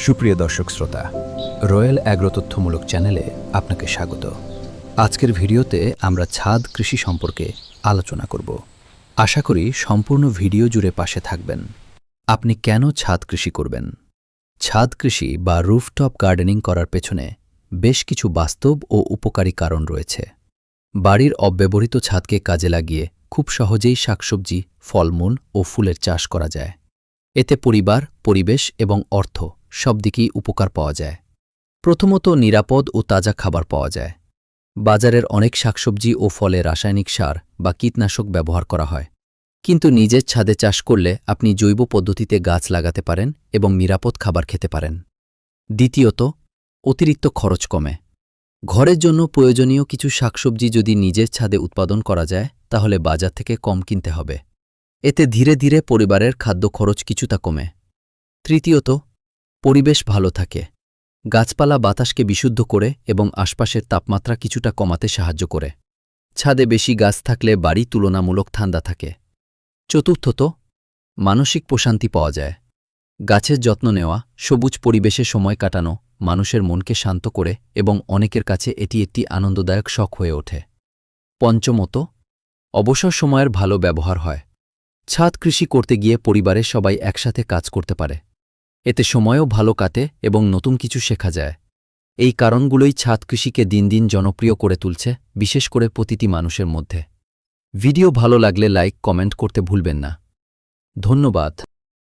সুপ্রিয় দর্শক শ্রোতা, রয়্যাল অ্যাগ্রো তথ্যমূলক চ্যানেলে আপনাকে স্বাগত। আজকের ভিডিওতে আমরা ছাদ কৃষি সম্পর্কে আলোচনা করব। আশা করি সম্পূর্ণ ভিডিও জুড়ে পাশে থাকবেন। আপনি কেন ছাদ কৃষি করবেন? ছাদ কৃষি বা রুফটপ গার্ডেনিং করার পেছনে বেশ কিছু বাস্তব ও উপকারী কারণ রয়েছে। বাড়ির অব্যবহৃত ছাদকে কাজে লাগিয়ে খুব সহজেই শাকসবজি, ফলমূল ও ফুলের চাষ করা যায়। এতে পরিবার, পরিবেশ এবং অর্থ সব দিকেই উপকার পাওয়া যায়। প্রথমত, নিরাপদ ও তাজা খাবার পাওয়া যায়। বাজারের অনেক শাকসবজি ও ফলে রাসায়নিক সার বা কীটনাশক ব্যবহার করা হয়, কিন্তু নিজের ছাদে চাষ করলে আপনি জৈব পদ্ধতিতে গাছ লাগাতে পারেন এবং নিরাপদ খাবার খেতে পারেন। দ্বিতীয়ত, অতিরিক্ত খরচ কমে। ঘরের জন্য প্রয়োজনীয় কিছু শাকসবজি যদি নিজের ছাদে উৎপাদন করা যায়, তাহলে বাজার থেকে কম কিনতে হবে। এতে ধীরে ধীরে পরিবারের খাদ্য খরচ কিছুটা কমে। তৃতীয়ত, পরিবেশ ভালো থাকে। গাছপালা বাতাসকে বিশুদ্ধ করে এবং আশপাশের তাপমাত্রা কিছুটা কমাতে সাহায্য করে। ছাদে বেশি গাছ থাকলে বাড়ি তুলনামূলক ঠান্ডা থাকে। চতুর্থত, মানসিক প্রশান্তি পাওয়া যায়। গাছের যত্ন নেওয়া, সবুজ পরিবেশে সময় কাটানো মানুষের মনকে শান্ত করে এবং অনেকের কাছে এটি একটি আনন্দদায়ক শখ হয়ে ওঠে। পঞ্চমত, অবসর সময়ের ভালো ব্যবহার হয়। ছাদ কৃষি করতে গিয়ে পরিবারের সবাই একসাথে কাজ করতে পারে। এতে সময়ও ভালো কাটে এবং নতুন কিছু শেখা যায়। এই কারণগুলোই ছাদ কৃষিকে দিন দিন জনপ্রিয় করে তুলছে, বিশেষ করে প্রতিটি মানুষের মধ্যে। ভিডিও ভালো লাগলে লাইক, কমেন্ট করতে ভুলবেন না। ধন্যবাদ।